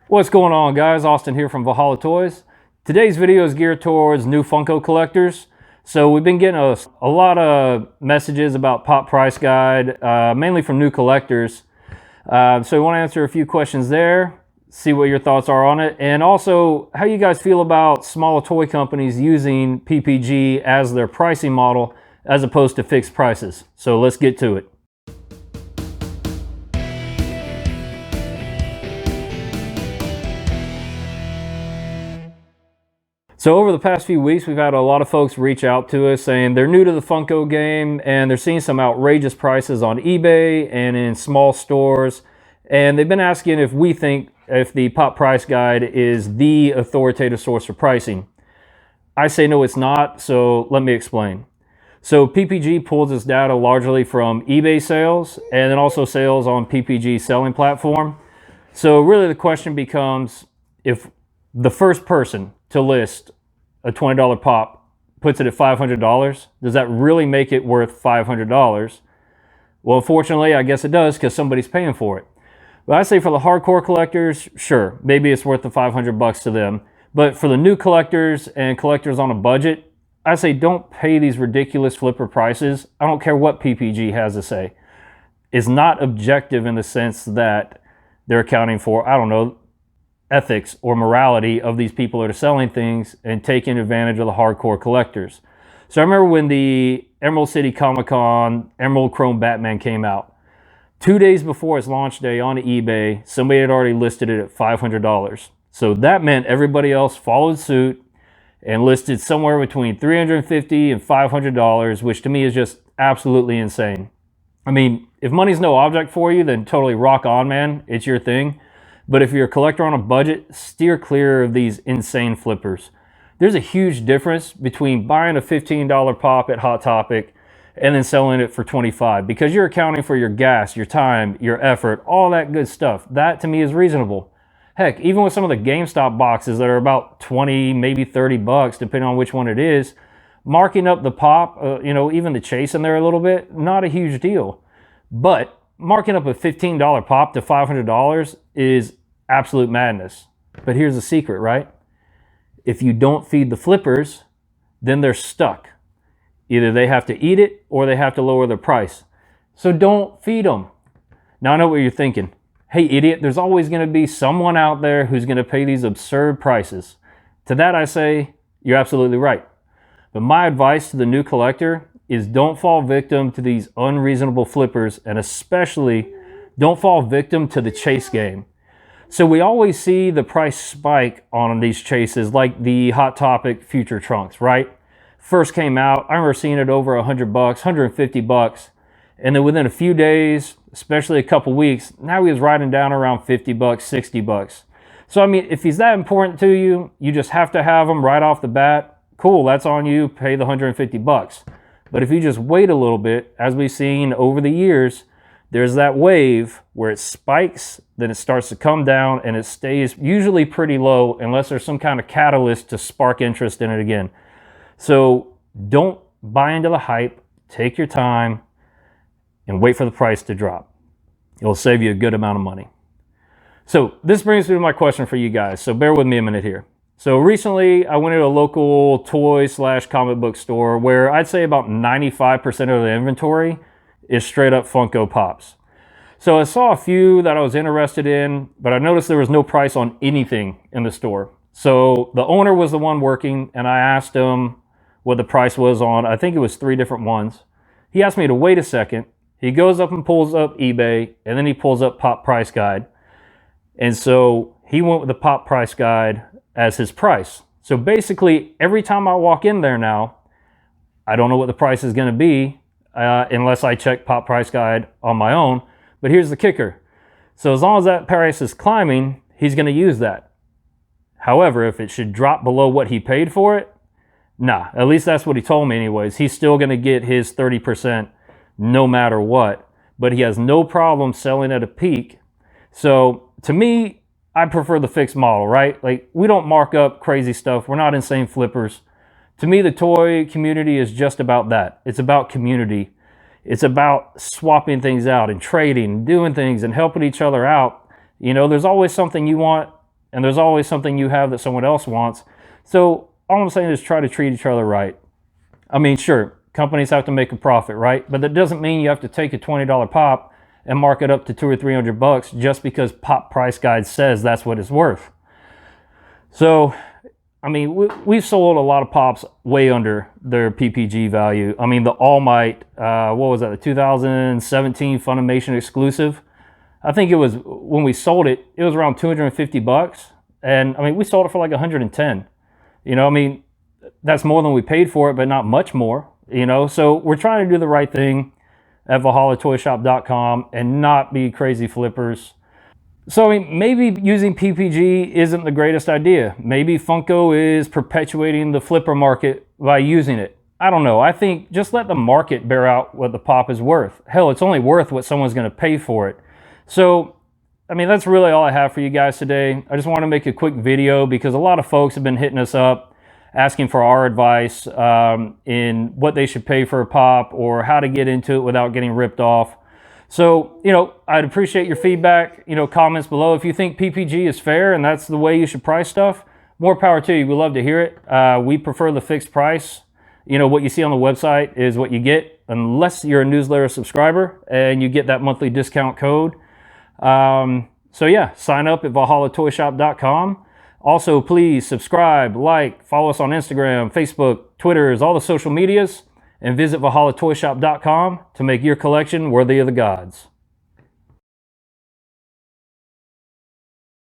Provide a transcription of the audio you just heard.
What's going on, guys? Austin here from Valhalla Toys. Today's video is geared towards new Funko collectors. So we've been getting a lot of messages about Pop Price Guide, mainly from new collectors. So we want to answer a few questions there, see what your thoughts are on it, and also how you guys feel about smaller toy companies using PPG as their pricing model as opposed to fixed prices. So let's get to it. So over the past few weeks, we've had a lot of folks reach out to us saying they're new to the Funko game and they're seeing some outrageous prices on eBay and in small stores. And they've been asking if we think if the Pop Price Guide is the authoritative source for pricing. I say no, it's not, so let me explain. So PPG pulls its data largely from eBay sales and then also sales on PPG selling platform. So really the question becomes, if the first person to list a $20 pop puts it at $500, does that really make it worth $500? Well, unfortunately, I guess it does because somebody's paying for it. But I say for the hardcore collectors, sure, maybe it's worth the $500 to them. But for the new collectors and collectors on a budget, I say don't pay these ridiculous flipper prices. I don't care what PPG has to say. It's not objective in the sense that they're accounting for, I don't know, ethics or morality of these people that are selling things and taking advantage of the hardcore collectors. So I remember when the Emerald City Comic Con Emerald Chrome Batman came out. 2 days before its launch day on eBay, somebody had already listed it at $500. So that meant everybody else followed suit and listed somewhere between $350 and $500, which to me is just absolutely insane. I mean, if money's no object for you, then totally rock on, man. It's your thing. But if you're a collector on a budget, steer clear of these insane flippers. There's a huge difference between buying a $15 pop at Hot Topic and then selling it for $25 because you're accounting for your gas, your time, your effort, all that good stuff. That to me is reasonable. Heck, even with some of the GameStop boxes that are about 20, maybe $30, depending on which one it is, marking up the pop, even the chase in there a little bit, not a huge deal. But marking up a $15 pop to $500 is absolute madness. But here's the secret, right? If you don't feed the flippers, then they're stuck. Either they have to eat it or they have to lower their price. So don't feed them. Now I know what you're thinking. Hey, idiot, there's always going to be someone out there who's going to pay these absurd prices. To that I say, you're absolutely right. But my advice to the new collector is don't fall victim to these unreasonable flippers, and especially don't fall victim to the chase game. So we always see the price spike on these chases, like the Hot Topic Future Trunks, right? First came out, I remember seeing it over $100, $150, and then within a few days, especially a couple weeks, now he was riding down around $50, $60. So I mean, if he's that important to you, you just have to have him right off the bat. Cool, that's on you, pay the $150. But if you just wait a little bit, as we've seen over the years, there's that wave where it spikes, then it starts to come down, and it stays usually pretty low unless there's some kind of catalyst to spark interest in it again. So don't buy into the hype, take your time, and wait for the price to drop. It'll save you a good amount of money. So this brings me to my question for you guys, so bear with me a minute here. So recently, I went to a local toy/comic book store where I'd say about 95% of the inventory is straight up Funko Pops. So I saw a few that I was interested in, but I noticed there was no price on anything in the store. So the owner was the one working, and I asked him what the price was on, I think it was 3 different ones. He asked me to wait a second. He goes up and pulls up eBay, and then he pulls up Pop Price Guide. And so he went with the Pop Price Guide as his price. So basically, every time I walk in there now, I don't know what the price is going to be unless I check Pop Price Guide on my own. But here's the kicker. So as long as that price is climbing, he's going to use that. However, if it should drop below what he paid for it, nah, at least that's what he told me anyways. He's still going to get his 30% no matter what. But he has no problem selling at a peak. So to me, I prefer the fixed model, right? Like, we don't mark up crazy stuff. We're not insane flippers. To me, the toy community is just about that. It's about community. It's about swapping things out and trading, and doing things and helping each other out. You know, there's always something you want and there's always something you have that someone else wants. So all I'm saying is try to treat each other right. I mean, sure, companies have to make a profit, right? But that doesn't mean you have to take a $20 pop and mark it up to $200 or $300 just because Pop Price Guide says that's what it's worth. So, I mean, we've sold a lot of pops way under their PPG value. I mean, the All Might, what was that, the 2017 Funimation exclusive? I think it was, when we sold it, it was around $250. And I mean, we sold it for like 110. You know, I mean, that's more than we paid for it, but not much more, you know? So we're trying to do the right thing at ValhallaToyShop.com and not be crazy flippers. So I mean, maybe using PPG isn't the greatest idea. Maybe Funko is perpetuating the flipper market by using it. I don't know. I think just let the market bear out what the pop is worth. Hell, it's only worth what someone's going to pay for it. So, I mean, that's really all I have for you guys today. I just want to make a quick video because a lot of folks have been hitting us up asking for our advice in what they should pay for a pop or how to get into it without getting ripped off. So, you know, I'd appreciate your feedback, you know, comments below. If you think PPG is fair and that's the way you should price stuff, more power to you. We love to hear it. We prefer the fixed price. You know, what you see on the website is what you get, unless you're a newsletter subscriber and you get that monthly discount code. So yeah, sign up at ValhallaToyShop.com. Also, please subscribe, like, follow us on Instagram, Facebook, Twitter, all the social medias, and visit ValhallaToyShop.com to make your collection worthy of the gods.